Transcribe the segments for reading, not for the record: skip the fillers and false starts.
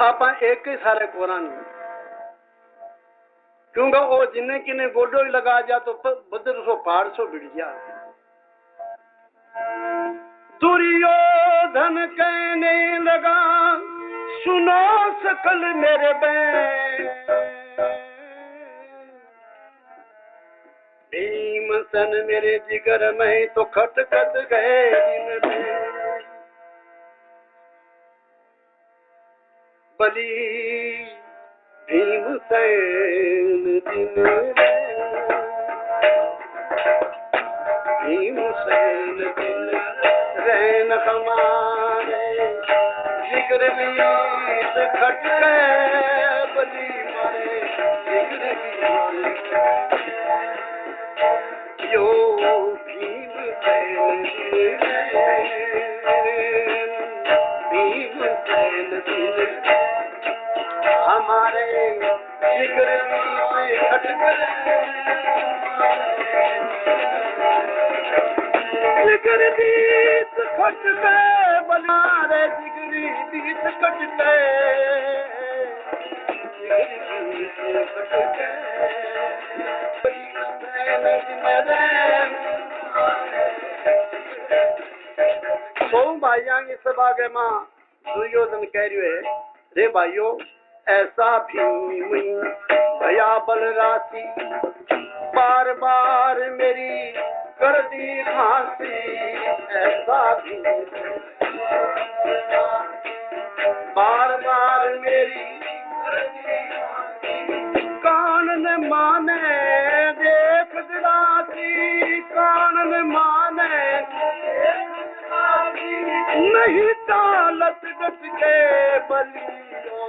आप एक ही सारे कोरान क्योंकि वो जिन्हें किन्हें गोडो ही लगा जा तो बदर सो पहाड़ सो बिड़ जा। दुर्योधन कहने लगा सुनो सकल मेरे बैन, भीमसेन मेरे जिगर में तो खटखट गए दिन में, बलि भीमसेन दिन भीमसेन दिन रैन हमारे जिगर बीच खट गए, बलि मारे जिगर बीच यो भीमसेन भीमसेन दिन हमारे जिगर बीच खट गए, जिगर बीच खट गए, बनारे जिगरी बीच खट गए, जिगरी बीच खट गए। सो भाइयों की सभा के मां दुर्योधन कह रहे है, रे भाइयों ऐसा भीम भया बल राशि, बार बार मेरी कर दी फांसी, ऐसा भीम बार बार मेरी कर दी फांसी, कान न माने देख दिलासी, कान न माने नहीं चालत डट के, बलियो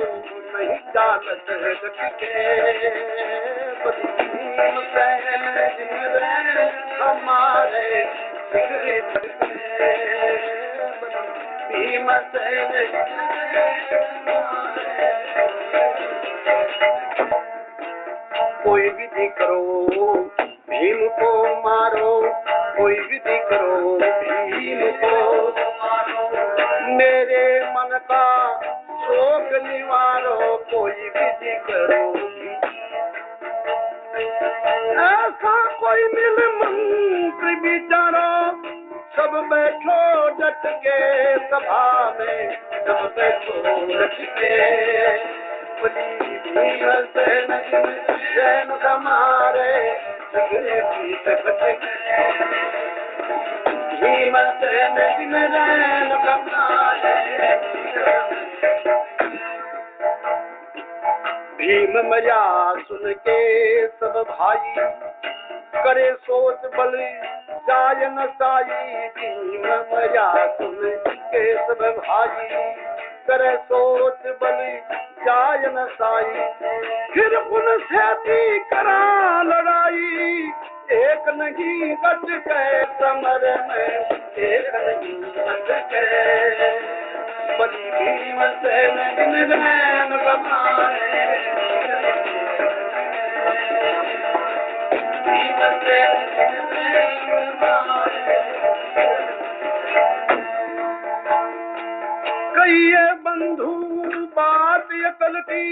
नहीं चालत डट के, भीमसेन हमारे जिगरे भीमसेन कोई विधि करो भीम को मारो, कोई विधि करो भीम को मारो, मेरे मन का शोक निवारो, कोई विधि करो ऐसा कोई मिल मंत्र विचारो, सब बैठो डट के सभा में, सब बैठो डट के, भीमसेन जैन हमारे जिगरे बीच खट गए, भीमसेन जैन हमारे। भीम मया सुन के सब भाई, करे सोच बल जाय न साई, भीम मया सुन के सब भाई, करे सोच बल जाय न साई, फिर उनसे भी करा लड़ाई, एक नहीं बच गए समर में, एक नहीं बच गए, बलि भीमसेन रैन हमारे, भीमसेन रैन हमारे। कहिए बंधु बात अकल की,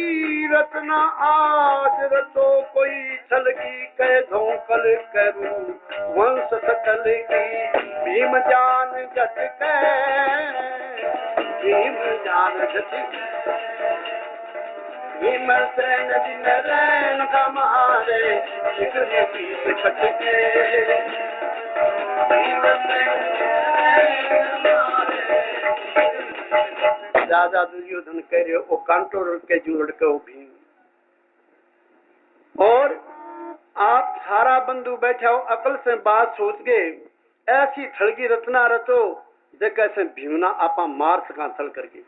रचना आज रचो कोई छल की, कह धोकल करूं वंश सकल की, भीम जान जट के, भीम जान जट के, भीमसेन दिन रैन हमारे जिगरे बीच खट के, भीमसेन राजा दुर्योधन कह रहे हो कंट्रोल के जुड़ के भीम, और आप सारा बंधु बैठा हो अकल से बात सोच गए, ऐसी थलगी रचना रचो जे कैसे भीमना आपा मार सका थल करके।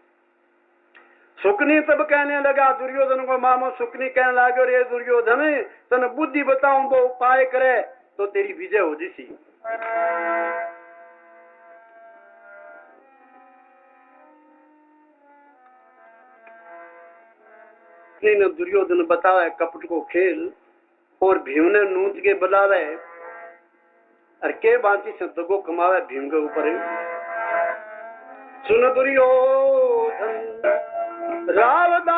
सुकनी तब कहने लगा दुर्योधन को, मामो सुकनी कहने लगे रे दुर्योधन तन बुद्धि बताऊं वो उपाय करे तो तेरी विजय हो जिसी। ने दुर्योधन बतावे कपट को खेल, और भीम ने नूत के बुलावे, और के बांची से दगो कमावे भीम के ऊपर। सुन दुर्योधन रावदा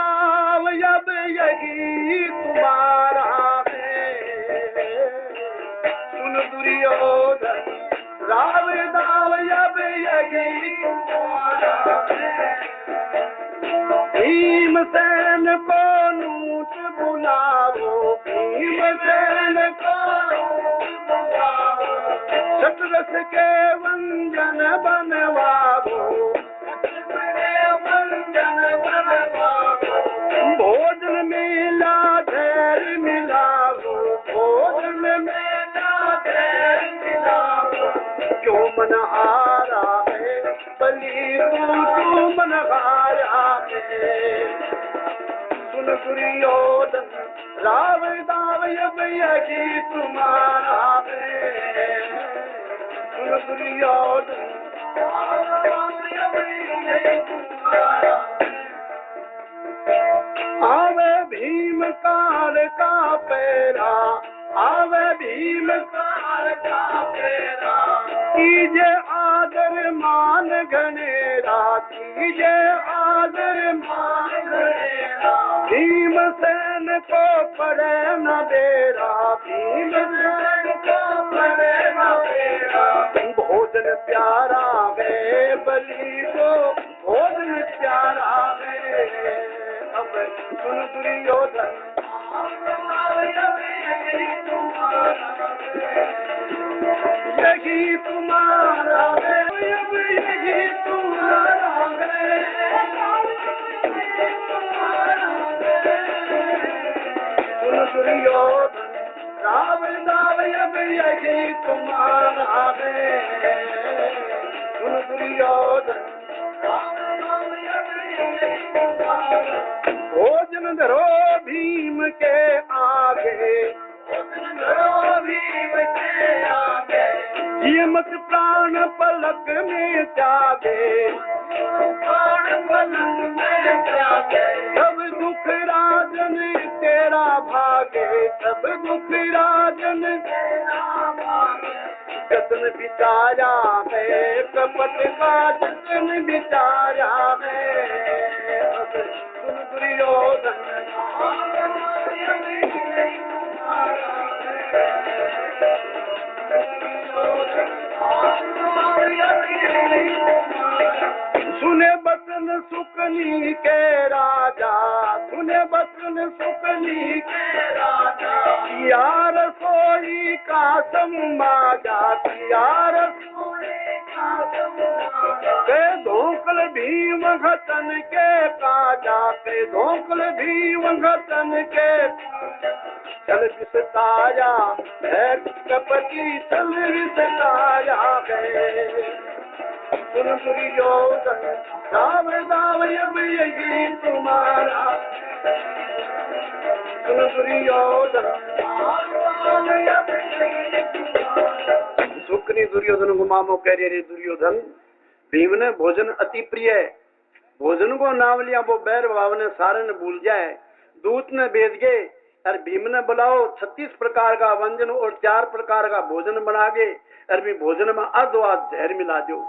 यही तुम्हारा है। भीमसेन को नूत बुलाओ, भीमसेन को नूत बुलाओ, शतरस के व्यंजन बनवाओ, व्यंजन बनवाओ, भोजन मिला धैर्य मिलाओ, भोजन मिला धैर्य मिलाओ, क्यों मन हारा है बलि तू मन हारा है। सुन दुर्योधन राव दाव अब यही तुम्हारा है। सुन दुर्योधन आवे भीम काल का पैरा, आवे भीम काल का पैरा, कीजे आदर मान घनेरा, कीजे आदर मान घनेरा, भीमसेन को पड़े न बेरा, भीमसेन को पड़े न बेरा, भोजन प्यारा है बलि को, भोजन प्यारा है। अब सुन दुर्योधन यही तुम्हारा है, अब यही तुम्हारा है। सुन दुर्योधन राव दाव अब यही तुम्हारा है। सुन दुर्योधन भोजन धरो भीम के आगे, भोजन धरो भीम के आगे, ये मत प्राण पलक में त्यागे, प्राण पलक में त्यागे, सब दुख राजन तेरा भागे, सब दुख राजन तेरा भागे, जतन बिचारा है कपट का जतन बिचारा है। सुन दुर्योधन सुने बचन सुकनी के राजा, सुने बचन सुकनी के राजा, किया रसोई का समाजा, किया रसोई का समाजा, के धोकल भीम घतन के काजा, के धोकल भीम घतन के चल विस्तारा है कपटी, चल विस्तारा है। सुन दुर्योधन राव दाव अब यही तुम्हारा, सुन दुर्योधन सुकनी दुर्योधन को मामो कह रहे दुर्योधन, भीम ने भोजन अति प्रिय है, भोजन को नाम लिया वो बैर भाव ने सारे ने भूल जाए, दूत ने भेज गए और भीम ने बुलाओ 36 प्रकार का व्यंजन और 4 प्रकार का भोजन बना के, और भोजन में अधवाद जहर मिला दो,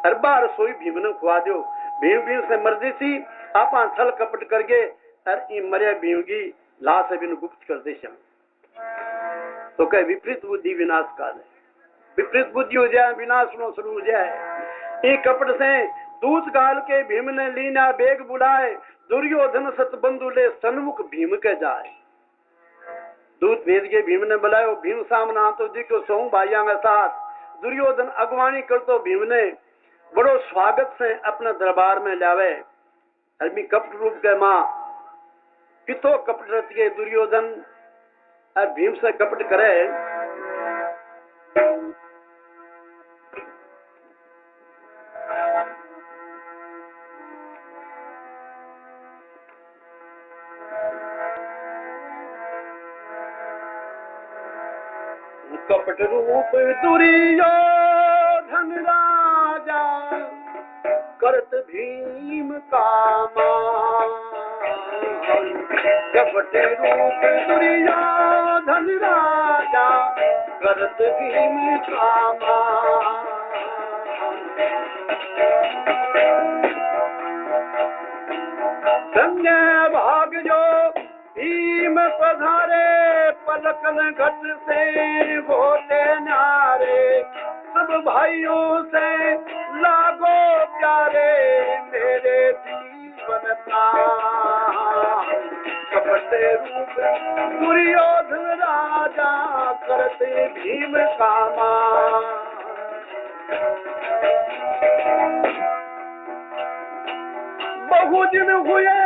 अरबा रसोई भीम ने खुआ दो। भीम से मर्जी सी आपा छल कपट करके और मरे भीम की लाश बिन गुप्त कर दे श्याम। तो कह विपरीत बुद्धि विनाश काल है, विपरीत बुद्धि हो जाए विनाश नो शुरू हो जाए। ये कपट से दूत काल के भीम ने लीना बेग बुलाए, दुर्योधन सतबंधु ले सन्मुख भीम के जाए। दूत भेज के भीम ने बुलायो, भीम सामना तो दिखो सौ भाइयों के साथ, दुर्योधन अगवानी कर तो भीम ने बड़ो स्वागत से अपने दरबार में लावे। अरबी कपट रूप के माँ कितो कपट रच के दुर्योधन और भीम से कपट करे। कपट रूप दुर्योधन राजा करत भीम कामा, कपट रूप दुर्योधन राजा करत भीम कामा। धन्य भाग जो भीम पधारे, पलकन घट से बोले नारे, सब भाइयों से लागो प्यारे मेरे जीवन प्राण। कपट रूप दुर्योधन राजा करते भीम का मान। बहु दिन हुए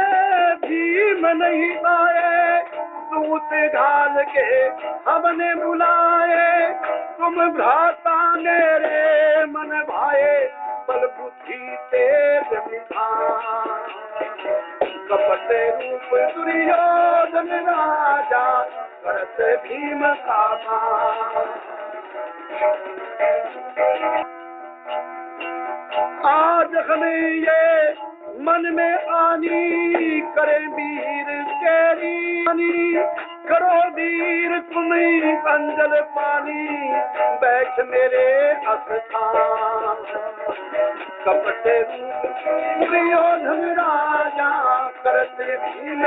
भीम नहीं आए, दूत घाल के हमने बुलाए। तुम भ्राता मेरे मन भाए, बल बुद्धि तेज निधान। कपट रूप दुर्योधन राजा करत भीम का मान। आज हमें ये मन में आनी करे वीर तेरी, करो वीर तुम्हें अंजल पानी, बैठ मेरे अस्थान। कपट रूप दुर्योधन राजा करते भीम।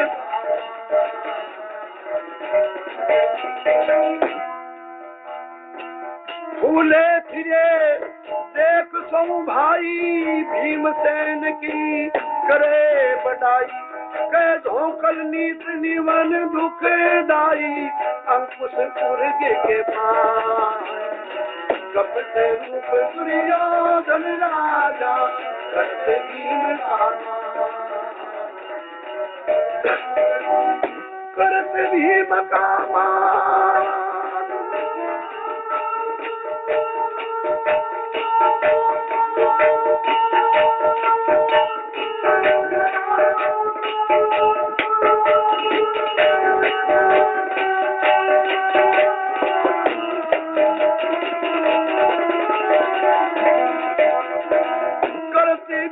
फूले फिरे देख सो भाई, भीमसेन की करे बड़ाई। कह धोकल नीत निवन दुखदाई, अंकुश उर्ग के पास। कपट रूप दुर्योधन राजा करते भीम का मान। करते भीम का मान।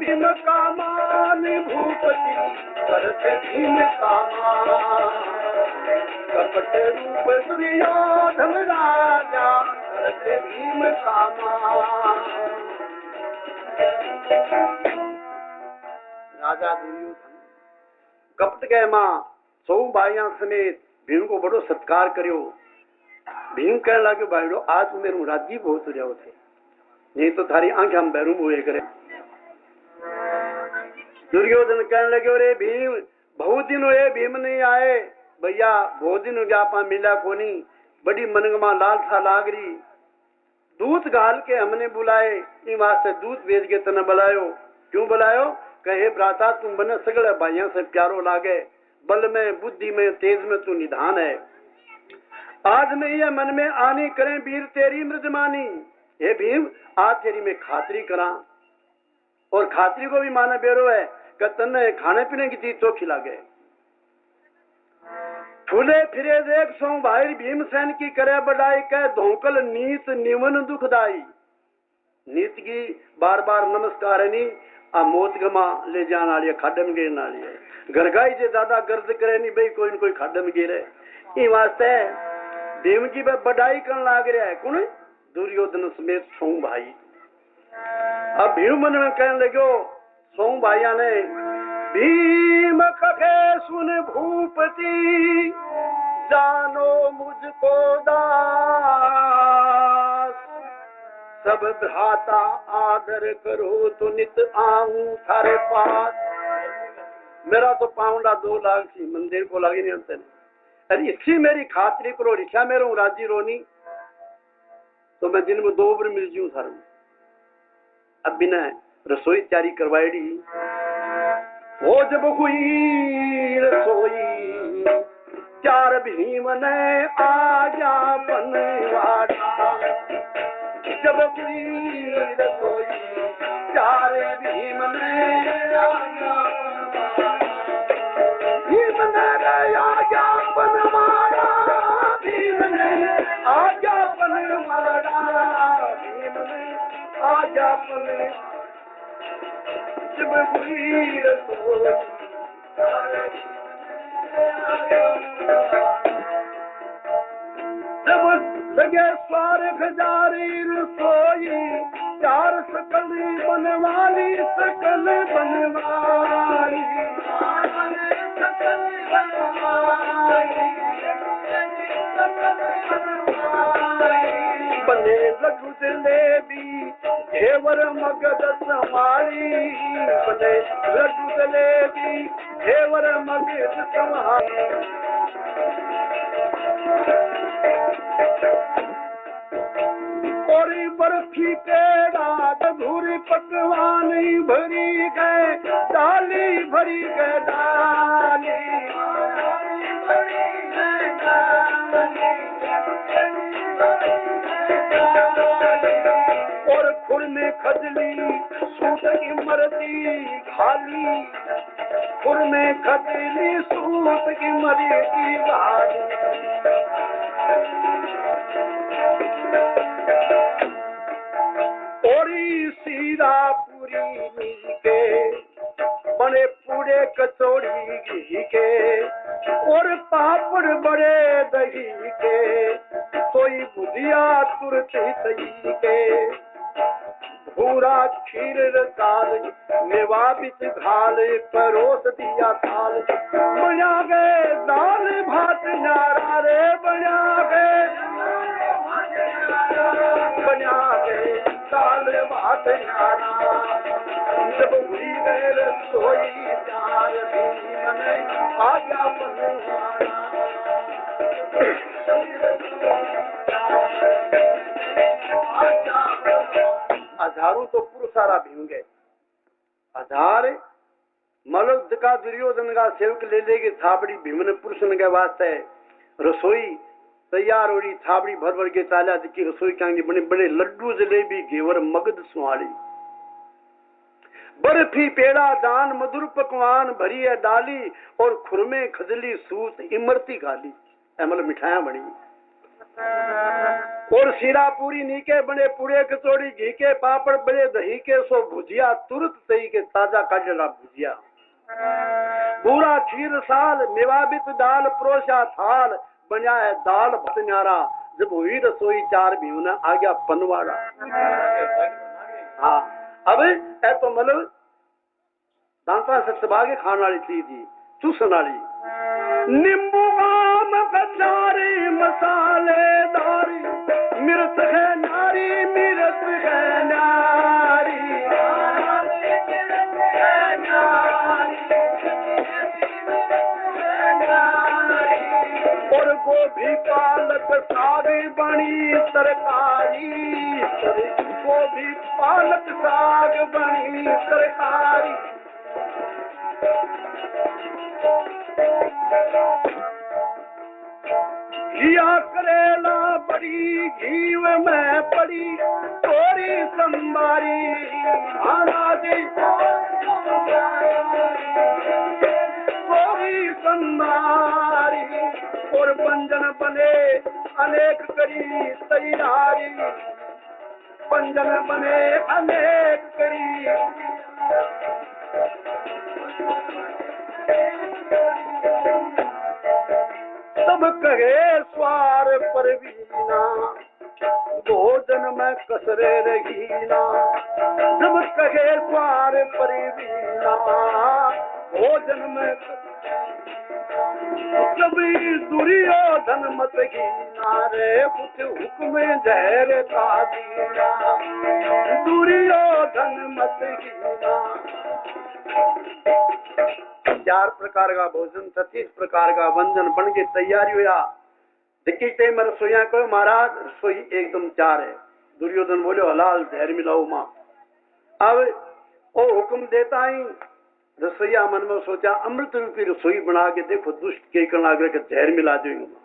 भीम का मान भूपति करते भीम का मान। कपट रूप दुर्योधन राजा करते भीम का मान। राजा दुर्योधन कपट के मां सौ भाइयों समेत भीम को बड़ो सत्कार करियो। भीम कहने लगे भाईडो आज मेरू राज्य बहुत रहो थे, नहीं तो थारी आंखें हम बैरू हुए करे। दुर्योधन कहने लगे रे भीम बहुत दिन हुए भीम नहीं आए। भैया बहुत दिन हो गया आपा मिला को नहीं, बड़ी मनगमा लालसा लाग रही। दूत घाल के हमने बुलाए, इन वास्ते दूत भेज के तने बुलायो। क्यों बुलायो? कहे भ्राता तुम बने सगले भाइयों से प्यारो लागे, बल में बुद्धि में तेज में तू निधान है। आज में ये मन में आनी करें वीर तेरी मृदमानी। हे भीम आज तेरी मैं खातरी करा, और खातरी को भी माने बेरो है कि तन्ने खाने पीने की चीज तो खिलागे। फूले फिरे देख सो भाई भीमसेन की करे बढ़ाई, कह धोकल नीत निवन दुखदाई। नीत की बार बार नमस्कार है नी, आ मौत गमा ले जाने वाली खाडे में गिरने वाली है। गरगाई जे ज्यादा गर्द करे नहीं भाई कोई न कोई खाडे में गिरे। ई वास्ते भीम की बढ़ाई करने लाग रहा है। कौन? दुर्योधन समेत सौ भाई। अब भीम मन में कहने लगो सौ भाइया ने, भीम कहे सुन भूपति जानो मुझको दास। सब भ्राता आदर करो तो नित आऊं थारे पास। मेरा तो पाउंडा 2 लाख सी मंदिर को लगी नहीं होते। अरे इसी मेरी खातरी करो, रिक्षा में रहूं राजी रोनी तो मैं दिन में 2 बार मिल जूं थारू। अब बिना रसोई तैयारी करवाई वो जब हुई रसोई, 4 भीम ने आज्ञा बनवाड़ा। जब हुई रसोई 4 भीम ने आज्ञा बनवाड़ा। भीम ने आज्ञा बनवाड़ा, भीम ने आज्ञा बनवाड़ा। भीम ने आज्ञा बनवाड़ा। जब हुई रसोई जब लगे स्वार्थ जारी रसोई, 4 सकल बनवाली सकल बनवाली। बने लघु जलेबी घेवर मगध संभाली बने लड्डू जलेबी घेवर मगध संभाली। और बर्फी पेड़ा अधूरी पकवान भरी गए डाली भरी गए डाली और खुर में खजली सूट इमरती खाली खुर में खजली सूट इमरती खाली। सीरा पूरी के बड़े पूरे कचौड़ी घी के और पापड़ बड़े दही के कोई भुजिया तुरती सही के भूरा खीर दाल मेवा बिच घाल परोस दिया थाल बना गए दाल भात नारा रे बना गए दाल भात नारा जब हुई गए रसोई चार भीम ने आज्ञा बनवाना। हजारों तो पुरुषारा भीम गए हजार मलक का दुर्योधन का सेवक ले लेके थापड़ी भीम ने पुरुष के वास्ते रसोई तैयार हो रही थापड़ी भर भर के चाला दिखी रसोई कांगी बने बड़े लड्डू जलेबी घेवर मगध सुहाड़ी बर्फी पेड़ा दान मधुर पकवान भरी है डाली और खुरमे खजली सूत इमरती गाली मतलब मिठाइयां बनी और सीरा पूरी नीके बने पूरे कचौड़ी घी के पापड़ बड़े दही के सो भुजिया तुरंत दही के ताजा काजला भुजिया पूरा खीर साल मेवाबित दाल प्रोशा थाल बना है दाल भटन्यारा जब हुई रसोई चार भी उन्हें आ गया पनवाड़ा। हाँ अब ए तो मतलब दांता से चबा के खाने वाली चीज थी चूसन वाली नींबू आम कचारी मसालेदारी मिर्च है नारी मिर्च है नारी और गोभी पालक साग बनी तरकारी गोभी पालक साग बनी तरकारी घिया करेला बड़ी घीव में पड़ी तोरी संबारी महाराजी तोरी संबारी और व्यंजन बने अनेक करी तैयारी व्यंजन बने अनेक करी सब कहे स्वार परवीना भोजन में कसरे रहीना सब कहे स्वार परवीना भोजन में कभी दुर्योधन मत हीना रे कुछ हुक्म जहर का दीना दुर्योधन मत हीना। 4 प्रकार का भोजन 36 प्रकार का व्यंजन बन के तैयारी हुआ दिक्की टाइम में रसोईया को महाराज रसोई एकदम 4 है। दुर्योधन बोले हलाल जहर मिलाओ माँ। अब वो हुक्म देता ही रसोईया मन में सोचा अमृत रूपी रसोई बना के देखो दुष्ट के करना के जहर मिला दूंगा।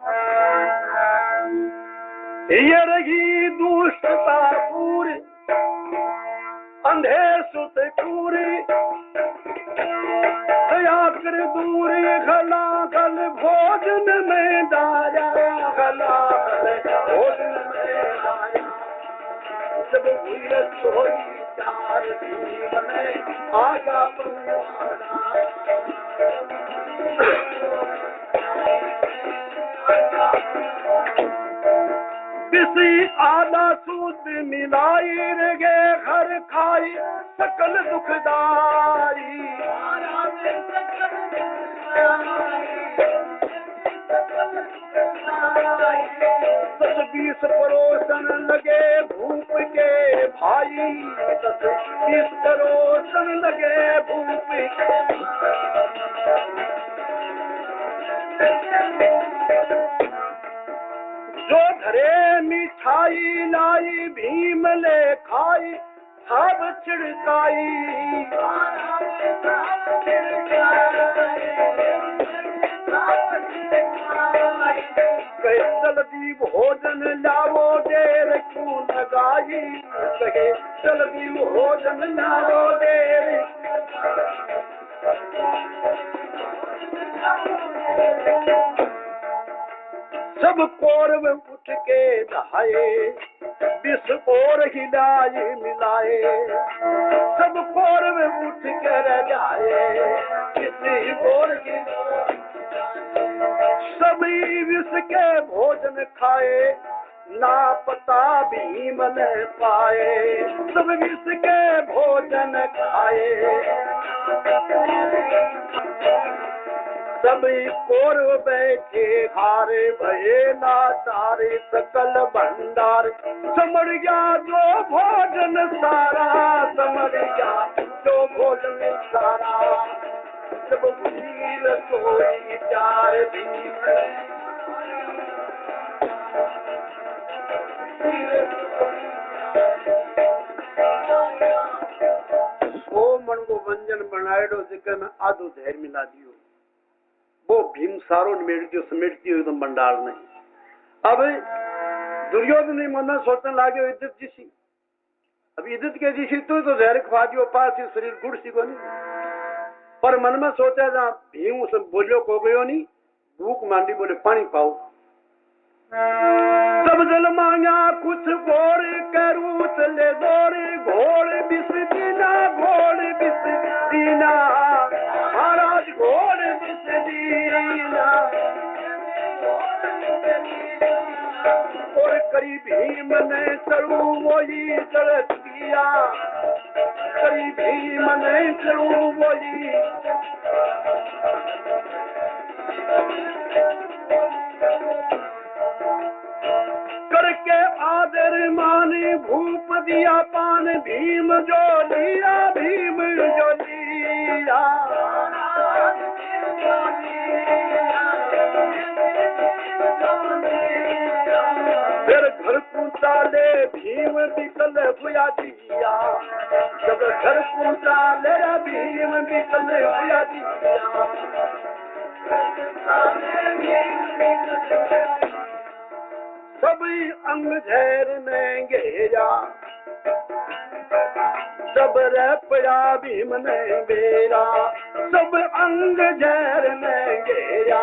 ये रही दुष्टता पूरी अंधे सुत पूरी दया कर दूरी खला खल भोजन में डाला खला भोजन में डाला जब हुई रसोई 4 दिन में आगा किसी आला सूद मिलाई गे घर खाई सकल दुखदाई 10-20 पड़ोसन लगे भूप के खाई 10-20 करोड़ लगे भूप जो घरे मिठाई लाई भीम ले खाई सब छिड़काई कहे जल्दी भोजन लाओ देर क्यों लगाई कहे जल्दी भोजन लाओ देर सब कौरव उठ के नहाए 20 और हिलाए मिलाए सब कौरव उठ कर जाए किसी और सभी विष के भोजन खाए ना पता भीम ने पाए सब विष के भोजन खाए सभी कौरव बैठे हारे भये नाचारे सकल भंडार समर गया जो भोजन सारा समर गया जो भोजन सारा जब वीर सोई चार भीम वो मन को व्यंजन बनाएडो जिक्र में आधो धैर्य मिला दियो वो भीम सारो समेट दियो एकदम भंडार नहीं। अब दुर्योधन ने मन में सोचने लगे इज्जत जीसी अब इज्जत के जीसी तो जहर खा दियो पास शरीर गुड़ सी को नहीं पर मन में सोचा जहाँ भीम उसे बोलियो को गयो नहीं भूख मांडी बोले पानी पाओ सब जल मांगा कुछ घोड़ करू चले दौड़े घोड़ बिस दीना घोड़ बिस दीना महाराज घोड़ बिस दीना और करीब भीम ने चढ़ू वही चढ़ दिया करीब भीम ने चढ़ू वही करके आदर माने भूप दिया पान भीम जो लिया भीम जो लिया फिर घर पूछा ले भीम बिकल हुआ दिया जब घर पूछा ले भीम बिकल हुआ दिया सभी अंग झैर में घेरा सब रपया भीम ने बेरा सब अंग झैर में घेरा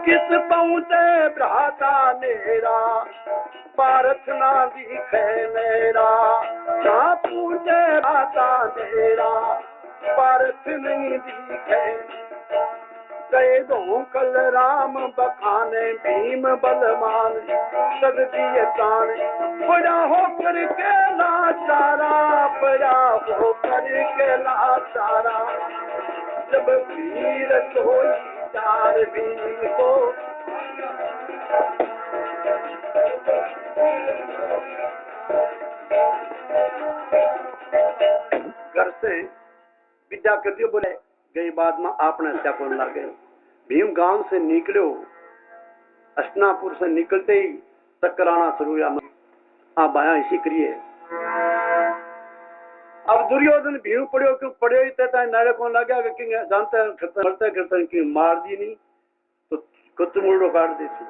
किस पहुँचे भ्राता मेरा पारथ ना दिखे मेरा ना पूछे भ्राता मेरा पारथ नहीं दिखे कहे दो कल राम बखाने भीम बलवान सद दिए कान बड़ा होकर के लाचारा बड़ा होकर के लाचारा जब वीर सोई चार वीर को घर से विद्या करती बोले गई बाद में आपने हत्या को लगे भीम गांव से निकलो अस्नापुर से निकलते ही चक्कराना शुरू हुआ हाँ बाया इसी करिए अब दुर्योधन भीम पड़ो क्यों पड़े ही तय नारे को लगा कि जानते करते करते कि मार दी नहीं तो कुछ मुड़ो काट देती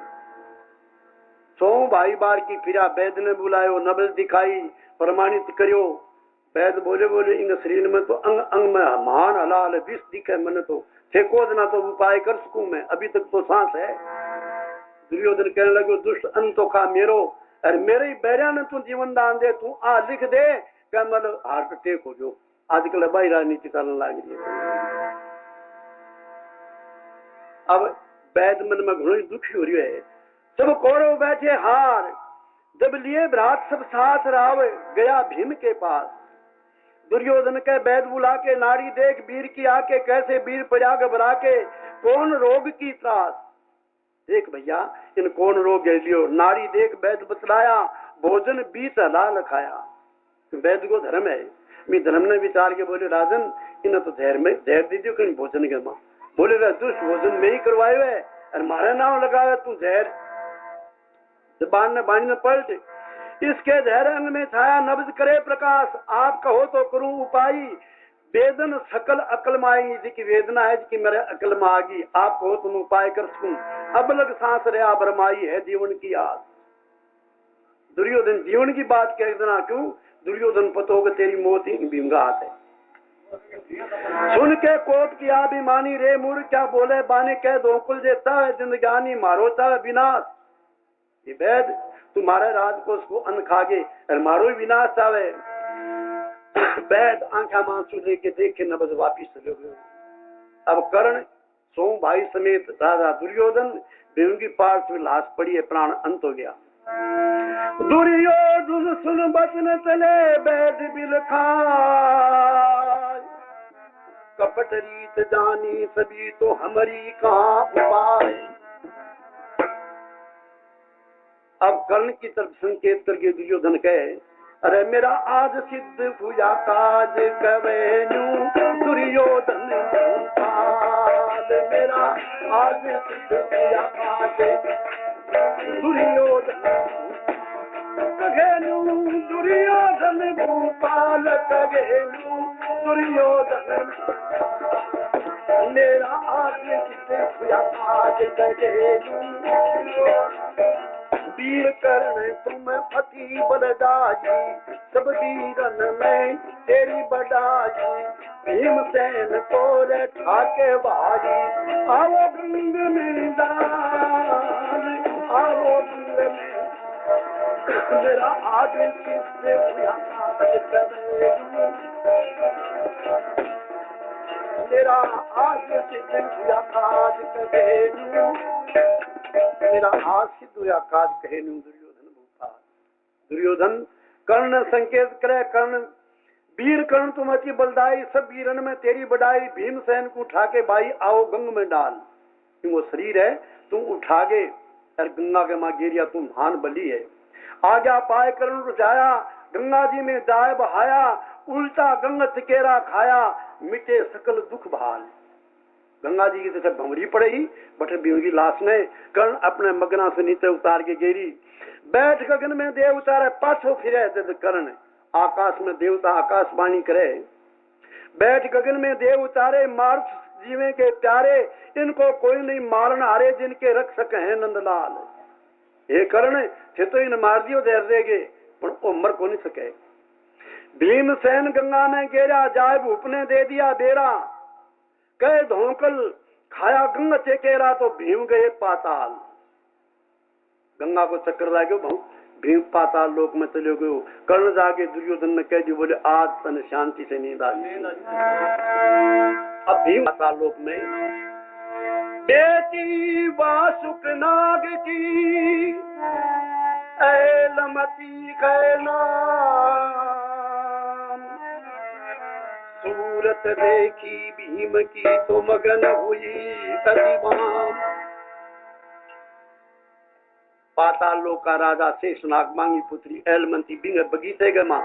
सो भाई बार की फिरा वैद ने बुलायो नबल दिखाई प्रमाणित करियो वैद बोले बोले इन शरीर में तो अंग अंग में महान हलाल विष दिखे मन तो फेंको देना तो उपाय कर सकूं मैं अभी तक तो सांस है दुर्योधन कहने लगे दुष्ट अंत तो खा मेरो अरे मेरे ही बैरिया ने तू जीवन दान दे तू आ लिख दे क्या मतलब हार्ट अटैक हो जो आजकल भाई राजनीति करने लग रही है अब वैद मन में घणो दुखी हो रही है सब कौरव बैठे हार जब लिए भ्रात सब साथ राव गया भीम के पास दुर्योधन के वैद बुला के नारी देख वीर की आके कैसे वीर पड़ा घबरा के कौन रोग की त्रास देख भैया इन कौन रोग लियो, नारी देख वैद बतलाया, भोजन बीत हलाल खाया। वैद को धर्म है, मैं धर्म ने विचार के बोले राजन इन तो धैर्य में धैर्य दीजियो कहीं भोजन के मां बोले रहा दुष्ट भोजन में ही करवाए हुए और मारे नाम लगावे तू धैर्य जबान ने बाणी में पलट। इसके धैर्य अंग में छाया नब्ज करे प्रकाश, आप कहो तो करूं उपाय, वेदन सकल अकल माई जी की वेदना है कि मेरे अकल में आगी, आप कहो तुम उपाय कर सकूं, अब लग सांस रहा बरमाई है जीवन की आस। दुर्योधन जीवन की बात कह देना क्यों, दुर्योधन पतो के तेरी मौत ही भीमगा हाथ है। सुन के कोप की अभिमानी रे मूर क्या बोले बाने कह दो कुल जेता है जिंदगानी मारो ता विनाश। ये वैद तुम्हारे राजकोष को अन्न खागे और मारो ही विनाश चावे। वैद आंखा मांसू लेके देखे नबज वापिस चले गए। अब कर्ण सोम भाई समेत राजा दुर्योधन भीम की पार्श्व लाश पड़ी है, प्राण अंत हो गया। दुर्योधन सुन बचन चले वैद बिल खाए, कपट रीत जानी सभी तो हमारी कहाँ उपाय। अब कर्ण की तरफ संकेत करके दुर्योधन कहे अरे मेरा आज सिद्ध हुआ काज कवेनु दुर्योधन भूपाल, मेरा आज सिद्ध हुआ काज दुर्योधन कहेनु दुर्योधन भूपाल कहेनु दुर्योधन, मेरा आज सिद्ध हुआ काज कहेनु। वीर कर्ण तुम अति बलदाई, सब वीरन में तेरी बड़ाई, भीमसेन को रे ठाके भाई, आओ गंग में दान आओ गंग में, मेरा आज सिद्ध हुआ काज करेनु, मेरा आज सिद्ध हुआ काज करेनु, मेरा आज सिद्ध हुआ काज कहेनु दुर्योधन भूपाल। दुर्योधन कर्ण संकेत करे, कर्ण वीर कर्ण तुम अति बलदाई, सब वीरन में तेरी बड़ाई, भीमसेन को उठा के भाई आओ गंग में डाल। वो शरीर है तुम उठा गे और गंगा के मां गिरिया तुम महान बली है। आज्ञा पाए कर्ण रुझाया, गंगा जी में जाए बहाया, उल्टा गंग चकेरा खाया, मिटे सकल दुख भाल। गंगा जी की जैसे भंवरी पड़ेगी बटे भीम की लाश ने कर्ण अपने मगना से नीचे उतार के गेरी। बैठ गगन में देव उतारे पाछो फिरे कर्ण, आकाश में देवता आकाशवाणी करे। बैठ गगन में देव उतारे मारुत जीवे के प्यारे, इनको कोई नहीं मारन हारे जिनके रख सके हैं नंदलाल। हे कर्ण थे तो इन मार दियो देर देगे पर वो मर को नहीं सके। भीमसेन गंगा में गेरा जाए भूप ने दे दिया बेरा, कहे धोकल खाया गंगा चेकेरा तो भीम गए पाताल। गंगा को चक्कर लागो भीम पाताल लोक में चले गयो। कर्ण जाके दुर्योधन ने कह दी बोले आज तन शांति से नींद आ गई। अब भीम पाताल लोक में बेटी वासुक नाग की ऐलमती कहना, सूरत देखी भीम की तो मगन हुई कदीबाम। पाताल लोक का राजा शेषनाग मांगी पुत्री ऐलमती बिंग बगीचे गमा।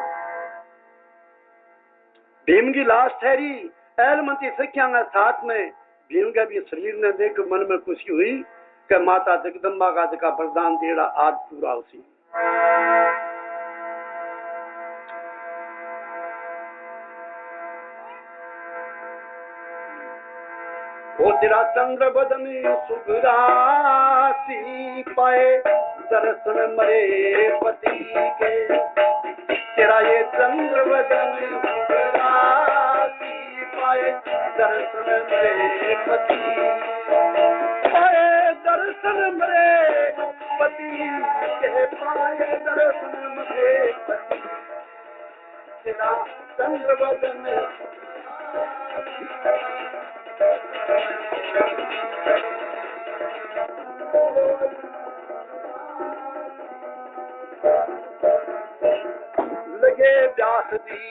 भीम की लाश ठहरी, ऐलमती सखिया साथ में भीम का भी शरीर ने देख मन में खुशी हुई कि माता जगदम्बा का जगह वरदान देड़ा आज पूरा उसी। वो तेरा चंद्र बदनी सुगरासी पाए दर्शन मरे पति के, तेरा ये चंद्र बदनी सुगरासी पाए दर्शन मरे पति, पाए दर्शन मरे पति के, पाए दर्शन मरे पति, तेरा चंद्र बदनी लगे व्यास जी